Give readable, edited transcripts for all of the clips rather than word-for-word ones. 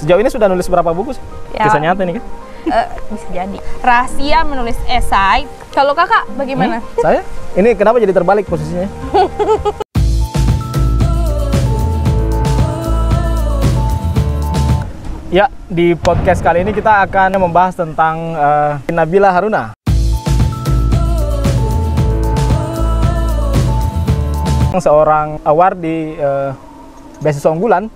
Sejauh ini sudah nulis berapa buku? Ya. Kisah nyata nih kan? Bisa jadi. Rahasia menulis esai. Kalau kakak bagaimana? Saya? Ini kenapa jadi terbalik posisinya? Ya, di podcast kali ini kita akan membahas tentang Nabila Haruna. Seorang award di beasiswa unggulan,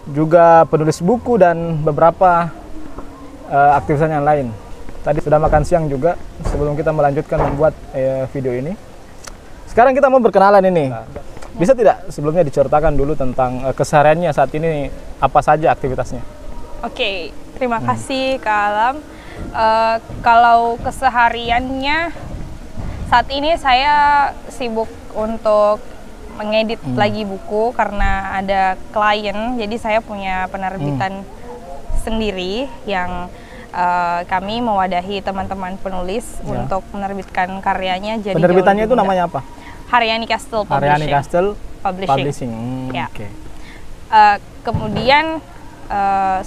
juga penulis buku dan beberapa aktivitas yang lain. Tadi sudah makan siang juga sebelum kita melanjutkan membuat video ini. Sekarang kita mau berkenalan ini. Bisa tidak sebelumnya diceritakan dulu tentang kesehariannya saat ini, apa saja aktivitasnya? Oke, terima kasih Kak Alam. Kalau kesehariannya saat ini saya sibuk untuk mengedit lagi buku karena ada klien. Jadi saya punya penerbitan sendiri yang kami mewadahi teman-teman penulis untuk menerbitkan karyanya. Jadi penerbitannya itu namanya apa? Haryani Castle Publishing. Haryani Castle Publishing. Ya. Kemudian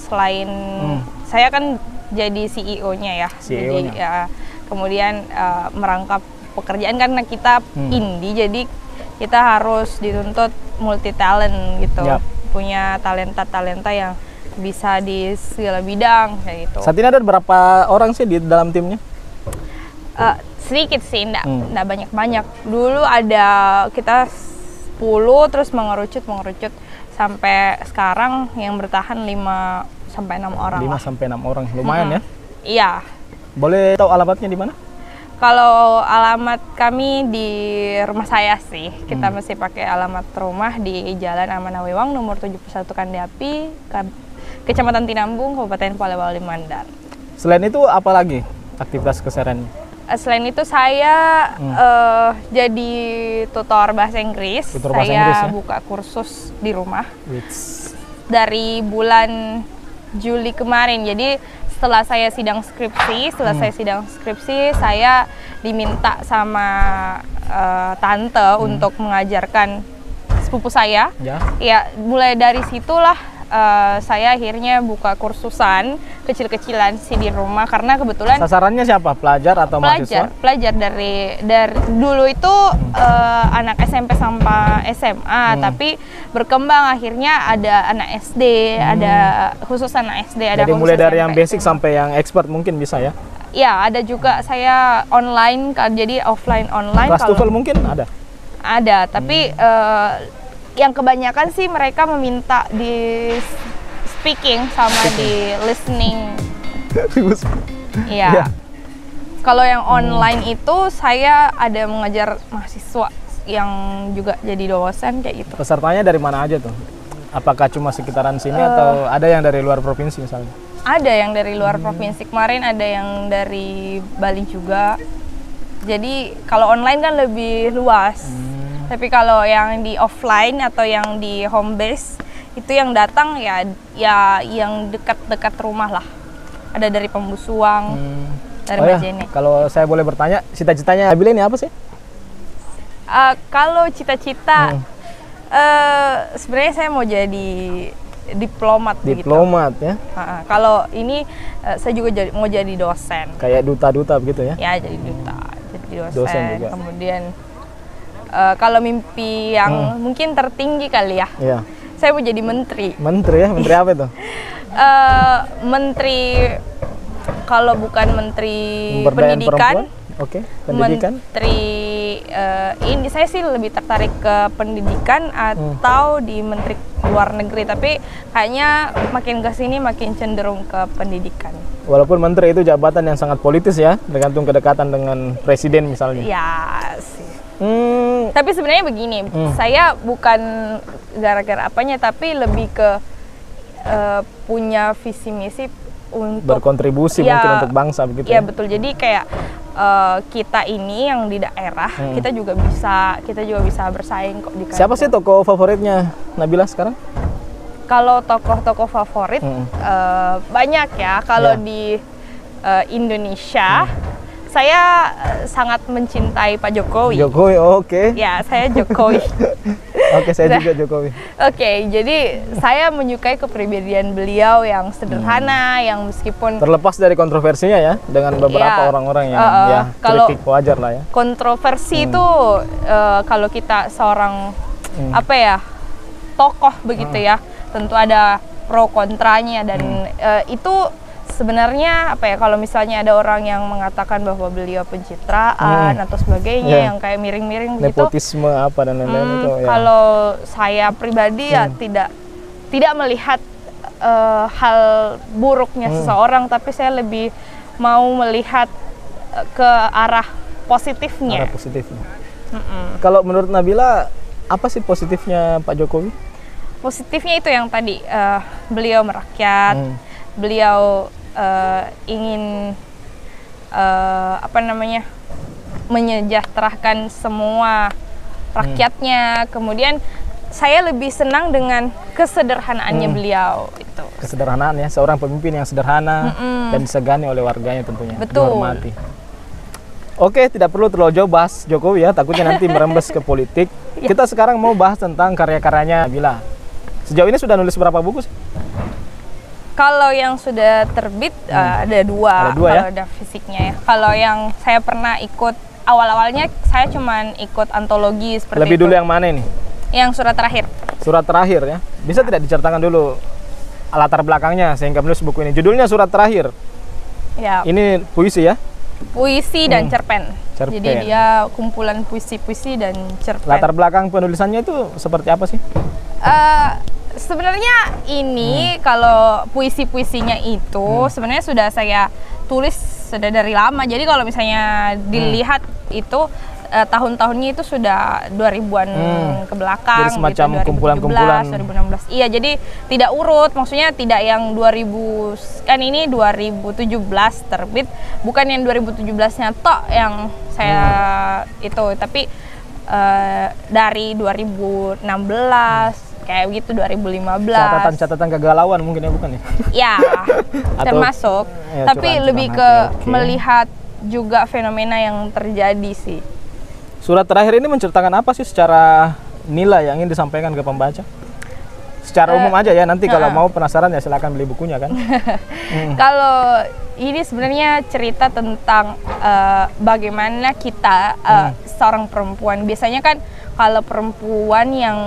selain saya kan jadi CEO-nya ya. CEO-nya. Jadi kemudian merangkap pekerjaan karena kita indie, jadi kita harus dituntut multi talent gitu. Yap. Punya talenta-talenta yang bisa di segala bidang kayak gitu. Saat ini ada berapa orang sih di dalam timnya? Sedikit sih, enggak banyak-banyak. Dulu ada kita 10 terus mengerucut sampai sekarang yang bertahan 5-6 orang. 5-6 orang, lumayan ya? Iya. Boleh tahu alamatnya di mana? Kalau alamat kami di rumah saya sih, kita masih pakai alamat rumah di Jalan Amanawewang nomor 71 Kandiapi, Kecamatan Tinambung, Kabupaten Polewali Mandar. Selain itu apa lagi aktivitas kesehariannya? Selain itu saya jadi tutor bahasa Inggris. Saya buka kursus di rumah dari bulan Juli kemarin. Jadi setelah saya sidang skripsi, saya diminta sama tante untuk mengajarkan sepupu saya. Ya, mulai dari situlah saya akhirnya buka kursusan kecil-kecilan sih di rumah karena kebetulan. Sasarannya siapa? Pelajar atau mahasiswa? Pelajar dari dulu itu anak SMP sampai SMA, tapi berkembang akhirnya ada anak SD, ada khusus anak SD, ada. Jadi khusus mulai dari SMP, yang basic SMA. sampai yang expert mungkin bisa ya? Ya, ada juga saya online, jadi offline online. Kelas TOEFL mungkin ada? Ada, tapi yang kebanyakan sih mereka meminta di speaking sama di listening. Iya. Kalau yang online itu saya ada mengajar mahasiswa yang juga jadi dosen kayak gitu. Pesertanya dari mana aja tuh? Apakah cuma sekitaran sini atau ada yang dari luar provinsi misalnya? Ada yang dari luar provinsi, kemarin ada yang dari Bali juga. Jadi kalau online kan lebih luas. Tapi kalau yang di offline atau yang di home base itu yang datang ya yang dekat-dekat rumah lah. Ada dari Pembusuang, dari Majene. Kalau saya boleh bertanya, cita-citanya Nabila ini apa sih? Kalau cita-cita, sebenarnya saya mau jadi diplomat. Diplomat begitu. Ya? Kalau ini saya juga mau jadi dosen. Kayak duta-duta begitu ya? Ya, jadi duta, jadi dosen juga. Kemudian kalau mimpi yang mungkin tertinggi kali ya, saya mau jadi menteri. Menteri ya? Menteri apa itu? Menteri, kalau bukan menteri pendidikan, pendidikan. Menteri ini saya sih lebih tertarik ke pendidikan atau di menteri luar negeri. Tapi kayaknya makin kesini makin cenderung ke pendidikan. Walaupun menteri itu jabatan yang sangat politis ya, tergantung kedekatan dengan presiden misalnya. Ya sih. Tapi sebenarnya begini, saya bukan gara-gara apanya, tapi lebih ke punya visi misi untuk berkontribusi mungkin untuk bangsa begitu. Iya betul. Jadi kayak kita ini yang di daerah, kita juga bisa bersaing kok di kantor. Siapa sih tokoh favoritnya Nabila sekarang? Kalau tokoh-tokoh favorit banyak ya. Kalau di Indonesia. Saya sangat mencintai Pak Jokowi. Jokowi, oke. Ya, saya Jokowi. Oke, saya juga Jokowi. Oke, jadi saya menyukai kepribadian beliau yang sederhana, yang meskipun terlepas dari kontroversinya ya, dengan beberapa orang-orang yang ya kritik wajar lah ya. Kontroversi itu kalau kita seorang apa ya, tokoh begitu ya, tentu ada pro kontranya dan itu sebenarnya apa ya, kalau misalnya ada orang yang mengatakan bahwa beliau pencitraan atau sebagainya yang kayak miring-miring gitu, nepotisme apa dan lain-lain itu ya. Kalau saya pribadi ya tidak melihat hal buruknya seseorang, tapi saya lebih mau melihat ke arah positifnya. Arah positifnya. Kalau menurut Nabila, apa sih positifnya Pak Jokowi? Positifnya itu yang tadi, beliau merakyat, beliau ingin apa namanya, menyejahterakan semua rakyatnya. Kemudian saya lebih senang dengan kesederhanaannya beliau itu. Kesederhanaan ya, seorang pemimpin yang sederhana dan disegani oleh warganya tentunya. Betul. Dihormati. Oke, tidak perlu terlalu jauh bahas Jokowi ya, takutnya nanti merembes ke politik. Kita sekarang mau bahas tentang karya-karyanya Nabila. Sejauh ini sudah nulis berapa buku sih? Kalau yang sudah terbit ada dua kalau ya? Ada fisiknya ya. Kalau yang saya pernah ikut, awal-awalnya saya cuman ikut antologi seperti Lebih itu. Dulu yang mana ini? Yang surat terakhir. Surat terakhir ya. Bisa tidak diceritakan dulu latar belakangnya sehingga menulis buku ini? Judulnya Surat Terakhir. Ya. Ini puisi ya? Puisi dan cerpen. Jadi dia kumpulan puisi-puisi dan cerpen. Latar belakang penulisannya itu seperti apa sih? Sebenarnya ini kalau puisi-puisinya itu sebenarnya sudah saya tulis sudah dari lama. Jadi kalau misalnya dilihat itu tahun-tahunnya itu sudah 2000-an ke belakang. Jadi semacam gitu, kumpulan-kumpulan 2016. Iya, jadi tidak urut, maksudnya tidak yang 2000, kan ini 2017 terbit, bukan yang 2017-nya tok yang saya itu, tapi dari 2016 kayak gitu, 2015. Catatan-catatan kegalauan mungkin ya, bukan ya? Ya, termasuk. Ya, tapi lebih ke melihat juga fenomena yang terjadi sih. Surat Terakhir ini menceritakan apa sih secara nilai yang ingin disampaikan ke pembaca? Secara umum aja ya, nanti kalau mau penasaran ya silakan beli bukunya kan. Kalau ini sebenarnya cerita tentang bagaimana kita seorang perempuan, biasanya kan kalau perempuan yang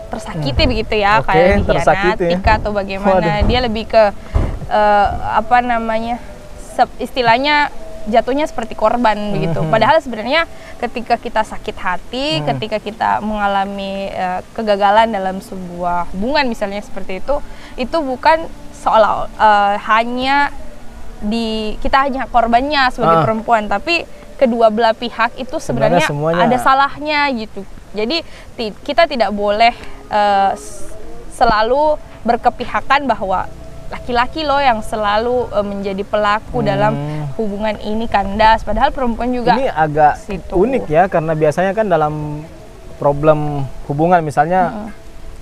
tersakiti begitu ya, kayak dikhianati atau bagaimana, dia lebih ke apa namanya, istilahnya jatuhnya seperti korban begitu. Padahal sebenarnya ketika kita sakit hati, ketika kita mengalami kegagalan dalam sebuah hubungan misalnya seperti itu bukan seolah hanya kita hanya korbannya sebagai perempuan, tapi kedua belah pihak itu sebenarnya ada salahnya gitu. Jadi kita tidak boleh selalu berkepihakan bahwa laki-laki loh yang selalu menjadi pelaku dalam hubungan ini kandas, padahal perempuan juga. Ini agak unik ya, karena biasanya kan dalam problem hubungan misalnya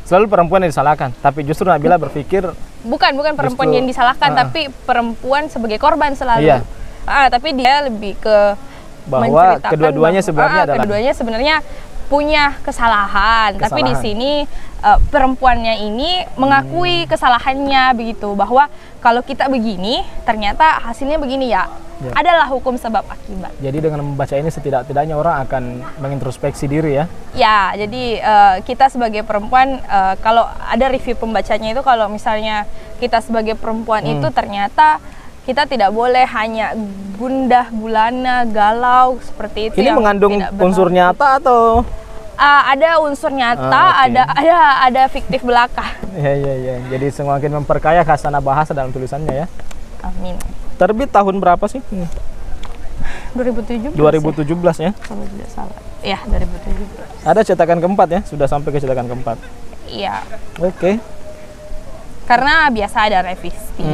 selalu perempuan yang disalahkan, tapi justru Nabila berpikir bukan perempuan yang disalahkan, tapi perempuan sebagai korban selalu. Iya. Tapi dia lebih ke bahwa kedua-duanya sebenarnya punya kesalahan, tapi di sini perempuannya ini mengakui kesalahannya begitu, bahwa kalau kita begini ternyata hasilnya begini ya. Adalah hukum sebab akibat. Jadi dengan membaca ini setidak-tidaknya orang akan mengintrospeksi diri ya. Ya, jadi kita sebagai perempuan, kalau ada review pembacanya itu, kalau misalnya kita sebagai perempuan itu ternyata kita tidak boleh hanya gundah gulana, galau seperti itu. Ini mengandung unsur nyata atau? Ada unsur nyata, ada fiktif belaka. Iya. Jadi semakin memperkaya khasanah bahasa dalam tulisannya ya. Amin. Terbit tahun berapa sih? 2017 ya? Kalau tidak salah. Iya, 2017. Ada cetakan keempat ya? Sudah sampai ke cetakan keempat? Iya. Oke. Karena biasa ada revisi.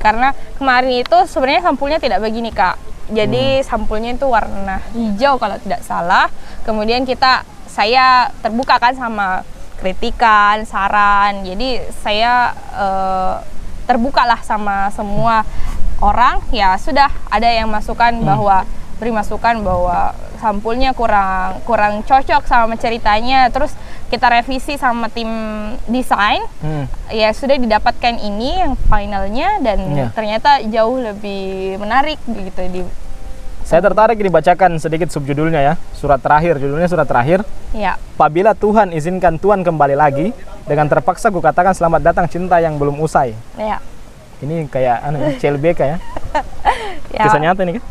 Karena kemarin itu sebenarnya sampulnya tidak begini, Kak. Jadi sampulnya itu warna hijau kalau tidak salah. Kemudian saya terbuka kan sama kritikan, saran. Jadi saya terbukalah sama semua orang. Ya sudah, ada yang beri masukan bahwa sampulnya kurang cocok sama ceritanya. Terus kita revisi sama tim desain, ya sudah didapatkan ini yang finalnya dan ternyata jauh lebih menarik begitu. Saya tertarik dibacakan sedikit subjudulnya ya, surat terakhir, judulnya surat terakhir. Ya. Apabila Tuhan izinkan Tuhan kembali lagi, dengan terpaksa kukatakan selamat datang cinta yang belum usai. Ya. Ini kayak CLBK ya. Kisah nyata ini kan?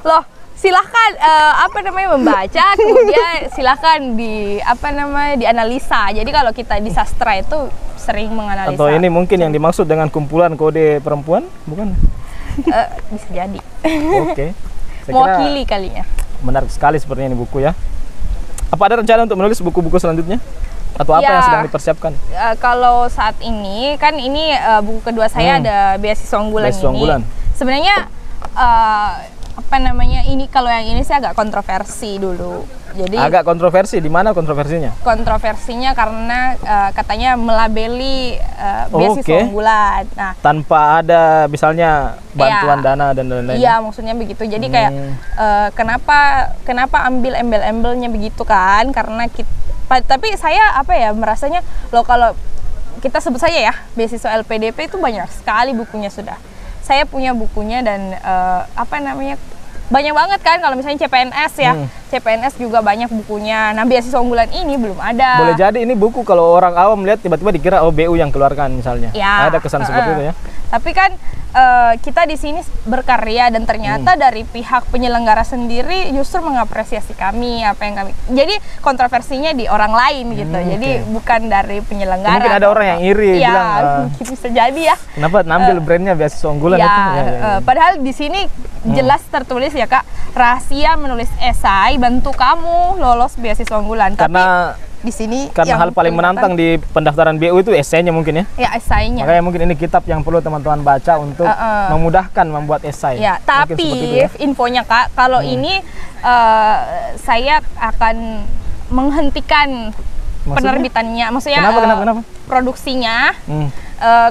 Loh, silahkan membaca, kemudian silahkan dianalisa. Jadi kalau kita di sastra itu sering menganalisa. Atau ini mungkin yang dimaksud dengan kumpulan kode perempuan, bukan? Bisa jadi. Oke. Mewakili kalinya. Menarik sekali sepertinya ini buku ya. Apa ada rencana untuk menulis buku-buku selanjutnya? Atau apa yang sedang dipersiapkan? Kalau saat ini kan ini buku kedua saya ada beasiswa unggulan ini. Sebenarnya ini kalau yang ini sih agak kontroversi dulu. Jadi agak kontroversi, di mana kontroversinya? Kontroversinya karena katanya melabeli beasiswa unggulan. Nah, tanpa ada misalnya bantuan dana dan lain-lain. Iya, maksudnya begitu. Jadi kayak kenapa ambil embel-embelnya begitu kan? Karena tapi saya merasanya kalau kita sebut saja ya beasiswa LPDP itu banyak sekali bukunya sudah. Saya punya bukunya dan banyak banget kan kalau misalnya CPNS ya. CPNS juga banyak bukunya. Nah, beasiswa unggulan ini belum ada. Boleh jadi ini buku kalau orang awam lihat tiba-tiba dikira BU yang keluarkan misalnya. Ya, ada kesan seperti itu ya. Tapi kan kita di sini berkarya dan ternyata dari pihak penyelenggara sendiri justru mengapresiasi kami apa yang kami. Jadi kontroversinya di orang lain gitu. Jadi bukan dari penyelenggara. Mungkin ada orang yang iri bilang mungkin bisa jadi ya. Kenapa ngambil brandnya beasiswa unggulan itu? Padahal di sini jelas tertulis ya Kak, rahasia menulis esai bantu kamu lolos beasiswa unggulan. Karena di sini hal paling menantang di pendaftaran BU itu esainya mungkin ya. Ya, esainya. Makanya mungkin ini kitab yang perlu teman-teman baca untuk memudahkan membuat esai. Ya, tapi infonya Kak, kalau ini saya akan menghentikan penerbitannya. Maksudnya kenapa? Produksinya.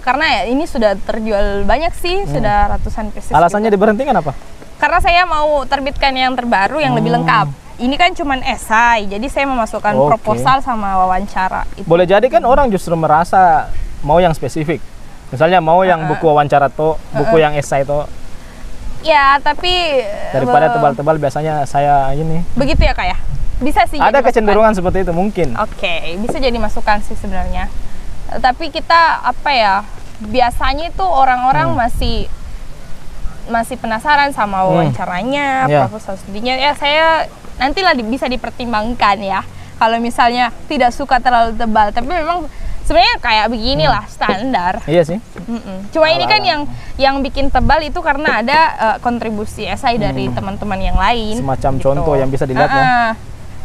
Karena ya ini sudah terjual banyak sih, sudah ratusan pieces. Alasannya diberhentikan apa? Karena saya mau terbitkan yang terbaru yang lebih lengkap. Ini kan cuman esai, jadi saya memasukkan proposal sama wawancara. Boleh jadi kan orang justru merasa mau yang spesifik. Misalnya mau yang buku wawancara buku yang esai Ya, tapi daripada tebal-tebal biasanya saya ini. Begitu ya Kak ya? Bisa sih. Ada kecenderungan seperti itu mungkin. Oke, bisa jadi masukan sih sebenarnya. Tapi kita biasanya itu orang-orang masih penasaran sama wawancaranya, proposal studinya. Ya saya nantilah bisa dipertimbangkan ya. Kalau misalnya tidak suka terlalu tebal, tapi memang sebenarnya kayak beginilah standar. Iya sih. Cuma ini kan yang bikin tebal itu karena ada kontribusi esai dari teman-teman yang lain. Semacam contoh yang bisa dilihat ya.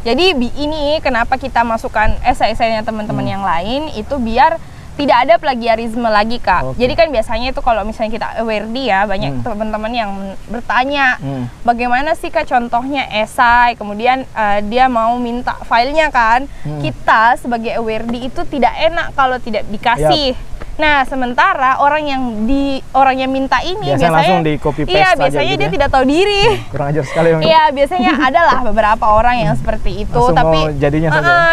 Jadi ini kenapa kita masukkan esai-esainya teman-teman yang lain itu biar tidak ada plagiarisme lagi Kak. Jadi kan biasanya itu kalau misalnya kita aware banyak teman-teman yang bertanya bagaimana sih Kak contohnya esai, kemudian dia mau minta filenya kan. Kita sebagai aware itu tidak enak kalau tidak dikasih. Nah, sementara orang yang minta ini biasanya langsung di copy paste. Iya, biasanya dia tidak tahu diri. Kurang ajar sekali. Iya, biasanya adalah beberapa orang yang seperti itu, tapi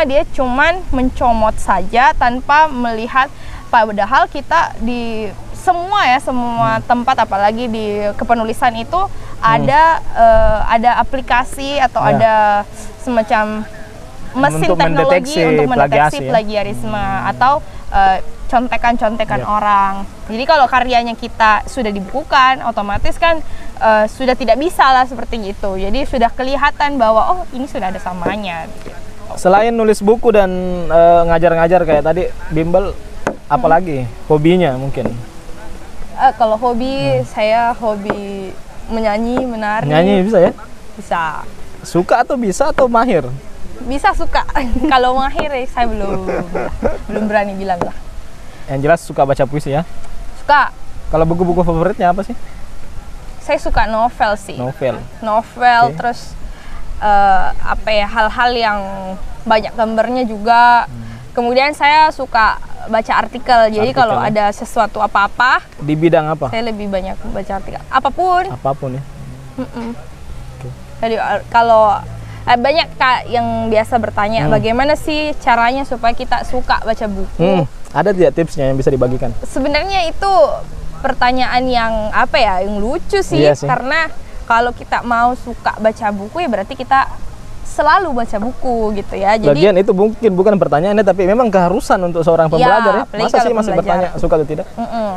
dia cuman mencomot saja tanpa melihat. Padahal kita di semua tempat, apalagi di kepenulisan itu ada aplikasi atau ada semacam mesin untuk teknologi untuk mendeteksi plagiarisme atau contekan-contekan orang. Jadi kalau karyanya kita sudah dibukukan, otomatis kan sudah tidak bisa lah seperti itu. Jadi sudah kelihatan bahwa ini sudah ada samanya. Selain nulis buku dan ngajar-ngajar kayak tadi, Bimbel, apalagi hobinya mungkin? Kalau hobi, saya hobi menyanyi, menari. Nyanyi bisa ya? Bisa. Suka atau bisa atau mahir? Bisa, suka. Kalau mahir saya belum berani bilang lah. Yang jelas suka baca puisi ya? Suka. Kalau buku-buku favoritnya apa sih? Saya suka novel sih. Novel, terus hal-hal yang banyak gambarnya juga. Kemudian saya suka baca artikel. Jadi kalau ada sesuatu apa-apa di bidang apa? Saya lebih banyak baca artikel. Apapun ya. Okay. Jadi kalau banyak Kak yang biasa bertanya, bagaimana sih caranya supaya kita suka baca buku? Ada tidak tipsnya yang bisa dibagikan? Sebenarnya itu pertanyaan yang apa ya, yang lucu sih. Iya sih. Karena kalau kita mau suka baca buku ya berarti kita selalu baca buku gitu ya. Jadi lagian itu mungkin bukan pertanyaannya, tapi memang keharusan untuk seorang pembelajar ya. Masa sih masih bertanya suka atau tidak?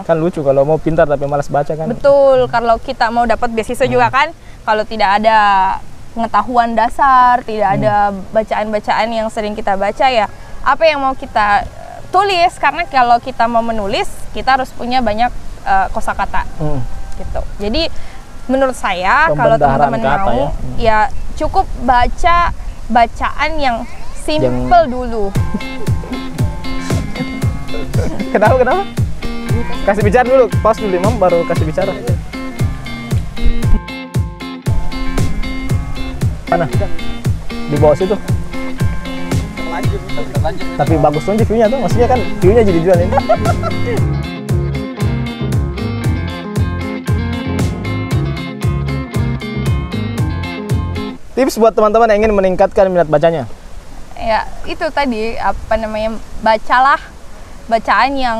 Kan lucu kalau mau pintar tapi malas baca kan. Betul, kalau kita mau dapat beasiswa juga kan, kalau tidak ada pengetahuan dasar, tidak ada bacaan-bacaan yang sering kita baca ya, apa yang mau kita tulis? Karena kalau kita mau menulis, kita harus punya banyak kosakata gitu. Jadi menurut saya kalau teman-teman mau ya cukup baca bacaan yang simple dulu. Kenapa? Kasih bicara dulu, pause dulu Imam, baru kasih bicara. Mana? Di bawah situ. Terlanjur. Tapi bagus tuh view-nya tuh, maksudnya kan view-nya jadi jual ini. Tips buat teman-teman yang ingin meningkatkan minat bacanya? Ya, itu tadi apa namanya, bacalah bacaan yang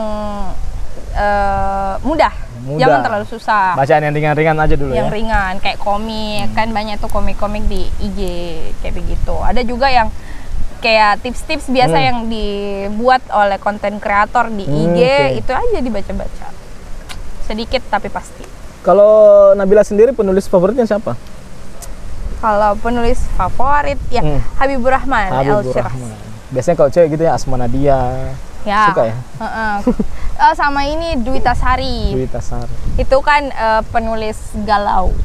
mudah. Jangan terlalu susah. Bacaan yang ringan-ringan aja dulu yang ringan, kayak komik. Kan banyak tuh komik-komik di IG kayak begitu. Ada juga yang kayak tips-tips biasa yang dibuat oleh konten kreator di IG, itu aja dibaca-baca. Sedikit tapi pasti. Kalau Nabila sendiri penulis favoritnya siapa? Kalau penulis favorit ya Habibur Rahman, Biasanya kalau cewek gitu ya Asma Nadia. Ya. Suka ya? Sama ini Dwita Sari. Itu kan penulis galau.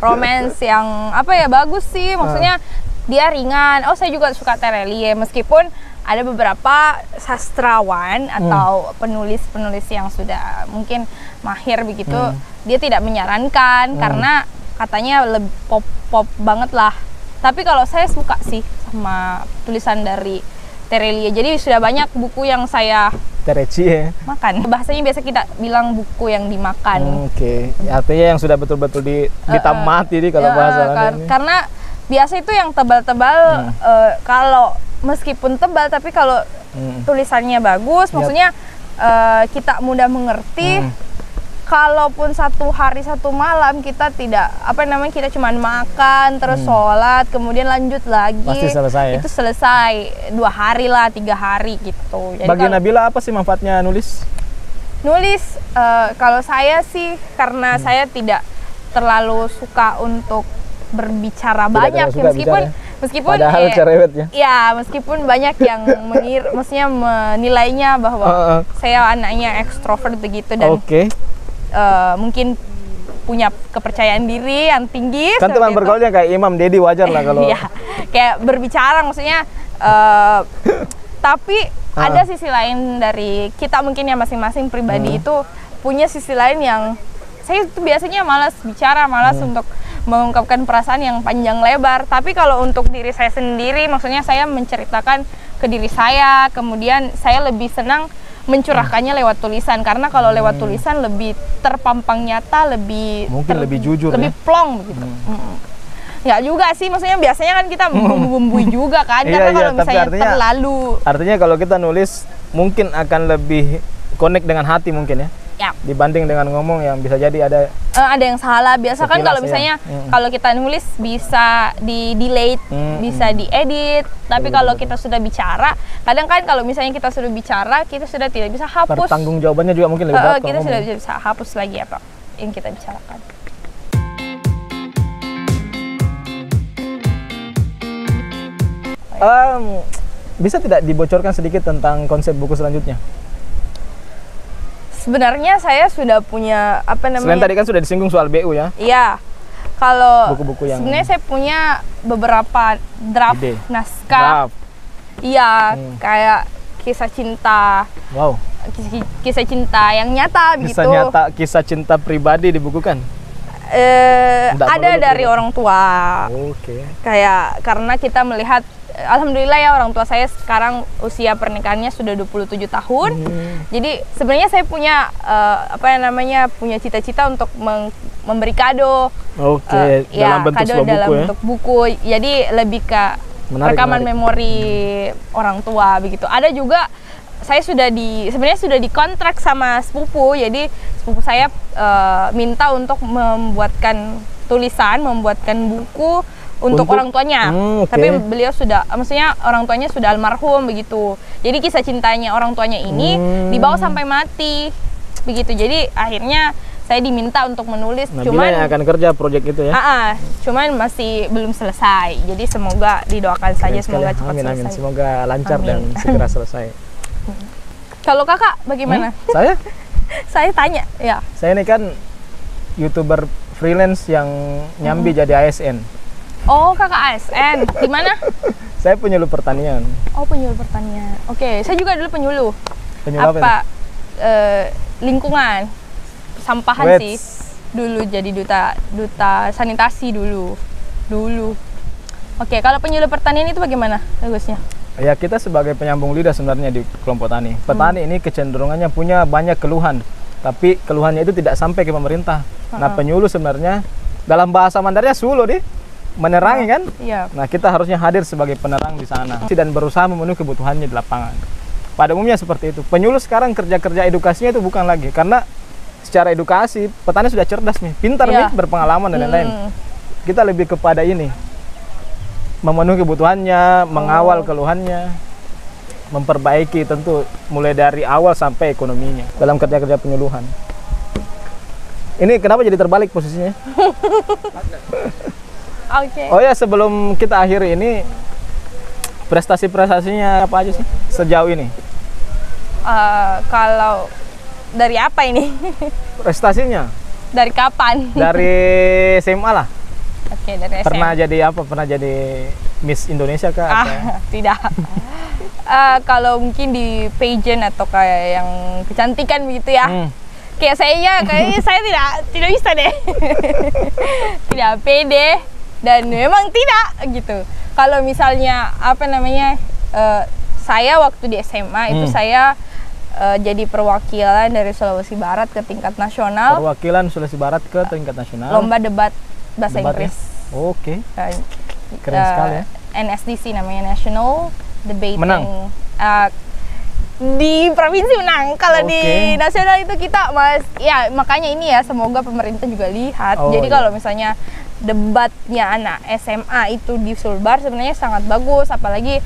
Romance yang apa ya, bagus sih. Maksudnya dia ringan. Oh, saya juga suka Terelie, meskipun ada beberapa sastrawan atau penulis-penulis yang sudah mungkin mahir begitu, dia tidak menyarankan karena katanya lebih pop banget lah. Tapi kalau saya suka sih sama tulisan dari Terelie. Jadi sudah banyak buku yang saya makan. Bahasanya biasa kita bilang buku yang dimakan. Oke. Artinya yang sudah betul-betul ditamati kalau bahasa karena biasa itu yang tebal-tebal, kalau meskipun tebal tapi kalau tulisannya bagus, maksudnya kita mudah mengerti. Kalaupun satu hari satu malam kita tidak kita cuma makan terus sholat kemudian lanjut lagi, pasti selesai ya? Itu selesai 2 hari lah, 3 hari gitu. Jadi bagi Nabila apa sih manfaatnya nulis? Kalau saya sih karena saya tidak terlalu suka untuk berbicara banyak ya, meskipun padahal cerewet ya. Ya, meskipun banyak yang maksudnya menilainya bahwa saya anaknya ekstrovert begitu dan mungkin punya kepercayaan diri yang tinggi. Kan teman bergaulnya kayak Imam Dedi, wajar lah kalau kayak berbicara maksudnya tapi ada sisi lain dari kita mungkin yang masing-masing pribadi itu punya sisi lain yang saya itu biasanya malas bicara, malas untuk mengungkapkan perasaan yang panjang lebar. Tapi kalau untuk diri saya sendiri, maksudnya saya menceritakan ke diri saya, kemudian saya lebih senang mencurahkannya lewat tulisan, karena kalau lewat tulisan lebih terpampang nyata, lebih jujur, lebih plong begitu. Nggak juga sih, maksudnya biasanya kan kita bumbu-bumbui juga kan, karena kalau misalnya artinya kalau kita nulis mungkin akan lebih connect dengan hati mungkin ya. Dibanding dengan ngomong yang bisa jadi ada yang salah. Biasa kan kalau misalnya kalau kita nulis bisa di delete, bisa diedit, tapi kalau kita sudah bicara, kadang kan kalau misalnya kita sudah bicara, kita sudah tidak bisa hapus. Pertanggungjawabannya juga mungkin lebih berat. Kita sudah bisa hapus lagi apa yang kita bicarakan. Bisa tidak dibocorkan sedikit tentang konsep buku selanjutnya? Sebenarnya saya sudah punya Selain tadi kan sudah disinggung soal BU ya? Iya. Kalau buku-buku yang sebenarnya saya punya beberapa draft naskah. Iya, kayak kisah cinta. Wow. Kisah cinta yang nyata gitu. Kisah cinta pribadi dibukukan? Ada dari orang tua. Kayak karena kita melihat, alhamdulillah ya, orang tua saya sekarang usia pernikahannya sudah 27 tahun. Jadi sebenarnya saya punya punya cita-cita untuk memberi kado. Dalam bentuk kado dalam bentuk buku. Jadi lebih ke rekaman memori orang tua begitu. Ada juga saya sebenarnya sudah dikontrak sama sepupu. Jadi sepupu saya minta untuk membuatkan tulisan, membuatkan buku untuk orang tuanya. Tapi beliau maksudnya orang tuanya sudah almarhum begitu. Jadi kisah cintanya orang tuanya ini dibawa sampai mati begitu. Jadi akhirnya saya diminta untuk menulis. Cuman yang akan kerja proyek itu ya. Cuman masih belum selesai. Jadi semoga didoakan saja semoga cepat selesai. Amin. Semoga lancar dan segera selesai. Kalau kakak bagaimana? Saya? Saya tanya ya. Saya ini kan YouTuber freelance yang nyambi jadi ASN. Oh, kakak ASN. Di mana? Saya penyuluh pertanian. Oh, penyuluh pertanian. Oke, saya juga dulu penyuluh. Penyuluh apa? Lingkungan. Sampahan sih. Dulu jadi duta sanitasi dulu. Oke, kalau penyuluh pertanian itu bagaimana bagusnya? Ya, kita sebagai penyambung lidah sebenarnya di kelompok tani. Petani ini kecenderungannya punya banyak keluhan, tapi keluhannya itu tidak sampai ke pemerintah. Nah, penyuluh sebenarnya dalam bahasa Mandarinnya suluh deh. Menerangi kan? Iya. Nah, kita harusnya hadir sebagai penerang di sana dan berusaha memenuhi kebutuhannya di lapangan. Pada umumnya seperti itu. Penyuluh sekarang kerja edukasinya itu bukan lagi, karena secara edukasi petani sudah cerdas nih, pintar nih, berpengalaman dan lain-lain. Kita lebih kepada ini, memenuhi kebutuhannya, mengawal keluhannya, memperbaiki tentu mulai dari awal sampai ekonominya dalam kerja-kerja penyuluhan. Ini kenapa jadi terbalik posisinya? Okay. Oh ya, sebelum kita akhiri ini, prestasi-prestasinya apa aja sih sejauh ini? Kalau dari apa ini? Prestasinya? Dari kapan? Dari SMA lah. Oke, dari SMA. Pernah jadi apa? Pernah jadi Miss Indonesia kah? Tidak. Kalau mungkin di pageant atau kayak yang kecantikan begitu ya. Kayak kayaknya saya tidak bisa deh. Tidak pede. Dan memang tidak gitu. Kalau misalnya saya waktu di SMA itu saya jadi perwakilan dari Sulawesi Barat ke tingkat nasional. Perwakilan Sulawesi Barat ke tingkat nasional. Lomba debat bahasa Inggris. Ya? Oke. Keren sekali ya. NSDC namanya, National Debating. Menang. Di provinsi menang. Kalau di nasional itu kita makanya ini ya, semoga pemerintah juga lihat. Jadi kalau misalnya debatnya anak SMA itu di Sulbar sebenarnya sangat bagus, apalagi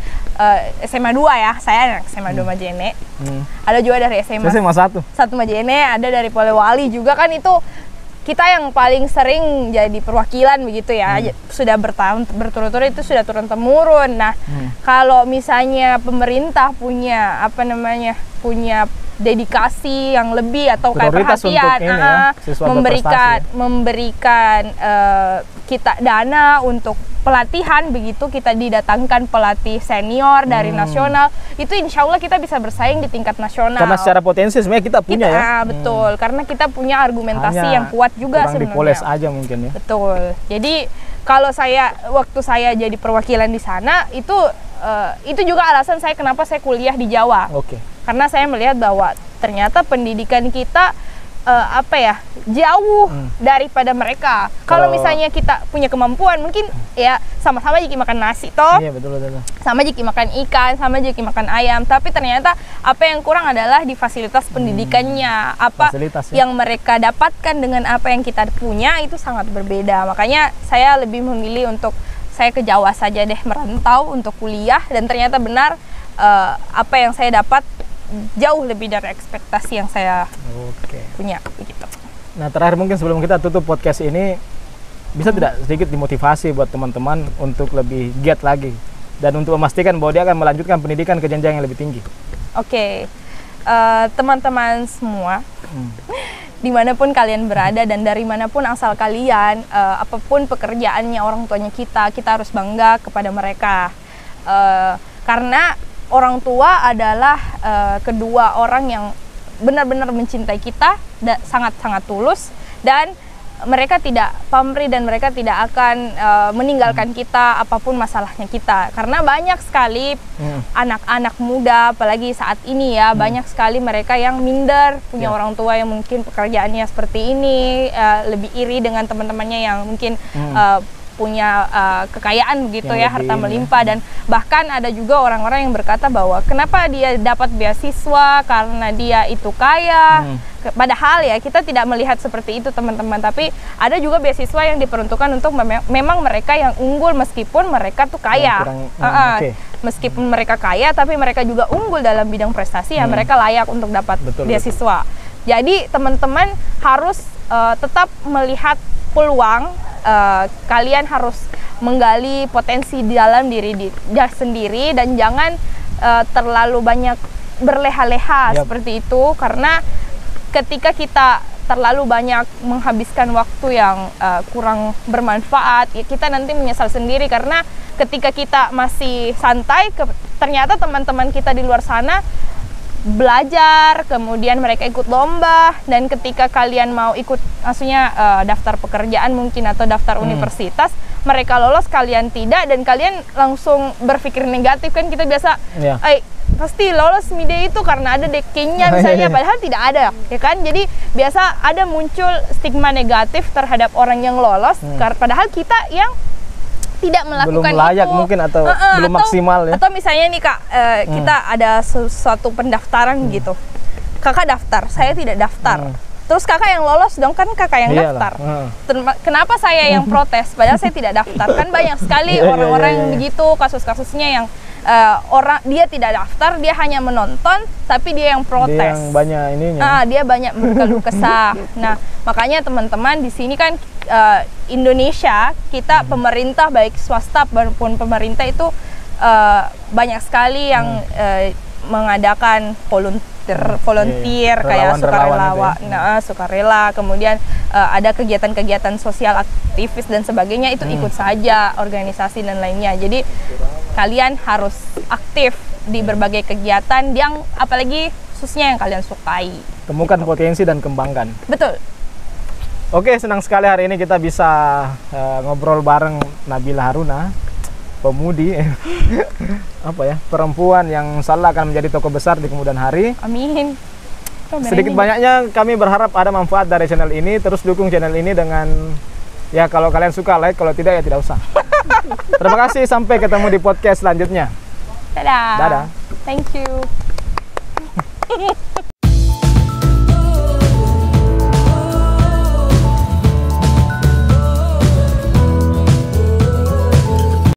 SMA 2 ya, saya anak SMA 2 Majene. Ada juga dari SMA 1 Majene, ada dari Polewali juga kan, itu kita yang paling sering jadi perwakilan begitu ya. Sudah bertahun berturut-turut, itu sudah turun-temurun. Nah, kalau misalnya pemerintah punya punya dedikasi yang lebih atau kayak perhatian memberikan kita dana untuk pelatihan begitu, kita didatangkan pelatih senior dari nasional, itu insya Allah kita bisa bersaing di tingkat nasional. Karena secara potensi sebenarnya kita punya betul, karena kita punya argumentasi yang kuat juga sebenarnya. Kurang dipoles aja mungkin ya. Betul. Jadi kalau waktu saya jadi perwakilan di sana itu juga alasan saya kenapa saya kuliah di Jawa. Karena saya melihat bahwa ternyata pendidikan kita jauh daripada mereka. Kalau misalnya kita punya kemampuan, mungkin ya sama-sama jika makan nasi toh. Iya, betul. Sama jika makan ikan, sama jika makan ayam, tapi ternyata apa yang kurang adalah di fasilitas pendidikannya. Yang mereka dapatkan dengan apa yang kita punya itu sangat berbeda. Makanya saya lebih memilih untuk saya ke Jawa saja deh, merantau untuk kuliah, dan ternyata benar apa yang saya dapat jauh lebih dari ekspektasi yang saya punya begitu. Nah, terakhir mungkin sebelum kita tutup podcast ini, bisa tidak sedikit dimotivasi buat teman-teman untuk lebih giat lagi dan untuk memastikan bahwa dia akan melanjutkan pendidikan ke jenjang yang lebih tinggi? Teman-teman semua, dimanapun kalian berada dan dari manapun asal kalian, apapun pekerjaannya orang tuanya kita harus bangga kepada mereka, karena orang tua adalah kedua orang yang benar-benar mencintai kita, sangat-sangat tulus, dan mereka tidak pamrih dan mereka tidak akan meninggalkan kita apapun masalahnya kita, karena banyak sekali anak-anak muda apalagi saat ini ya, banyak sekali mereka yang minder punya orang tua yang mungkin pekerjaannya seperti ini, lebih iri dengan teman-temannya yang mungkin punya kekayaan begitu ya, harta melimpah. Dan bahkan ada juga orang-orang yang berkata bahwa kenapa dia dapat beasiswa karena dia itu kaya. Padahal ya kita tidak melihat seperti itu teman-teman, tapi ada juga beasiswa yang diperuntukkan untuk memang mereka yang unggul meskipun mereka tuh kaya. Meskipun mereka kaya tapi mereka juga unggul dalam bidang prestasi, ya mereka layak untuk dapat beasiswa. Jadi teman-teman harus tetap melihat peluang. Kalian harus menggali potensi di dalam diri sendiri dan jangan terlalu banyak berleha-leha seperti itu, karena ketika kita terlalu banyak menghabiskan waktu yang kurang bermanfaat, ya kita nanti menyesal sendiri, karena ketika kita masih santai, ternyata teman-teman kita di luar sana belajar, kemudian mereka ikut lomba, dan ketika kalian mau ikut, maksudnya daftar pekerjaan mungkin atau daftar universitas, mereka lolos, kalian tidak, dan kalian langsung berpikir negatif kan. Kita biasa, pasti lolos mide itu karena ada dekingnya misalnya, padahal tidak ada, ya kan? Jadi biasa ada muncul stigma negatif terhadap orang yang lolos, padahal kita yang tidak melakukan belum layak itu mungkin atau belum maksimal ya. Atau misalnya nih Kak, kita ada suatu pendaftaran gitu, Kakak daftar, saya tidak daftar, terus Kakak yang lolos dong, kan Kakak yang daftar. Kenapa saya yang protes padahal saya tidak daftar? Kan banyak sekali orang-orang yang begitu, kasus-kasusnya yang orang dia tidak daftar, dia hanya menonton, tapi dia yang protes. Dia yang banyak ininya. Dia banyak berkeluh kesah. Nah, makanya teman-teman di sini kan Indonesia, kita pemerintah baik swasta maupun pemerintah itu banyak sekali yang mengadakan volunteer kayak sukarela, kemudian ada kegiatan-kegiatan sosial aktivis dan sebagainya, itu ikut saja organisasi dan lainnya. Jadi kalian harus aktif di berbagai kegiatan yang apalagi khususnya yang kalian sukai. Temukan potensi dan kembangkan. Betul. Oke, senang sekali hari ini kita bisa ngobrol bareng Nabila Haruna, pemudi perempuan yang insya Allah akan menjadi tokoh besar di kemudian hari. Amin. Sedikit banyaknya kami berharap ada manfaat dari channel ini. Terus dukung channel ini dengan, ya kalau kalian suka like, kalau tidak ya tidak usah. Terima kasih, sampai ketemu di podcast selanjutnya. Dadah. Dadah. Thank you.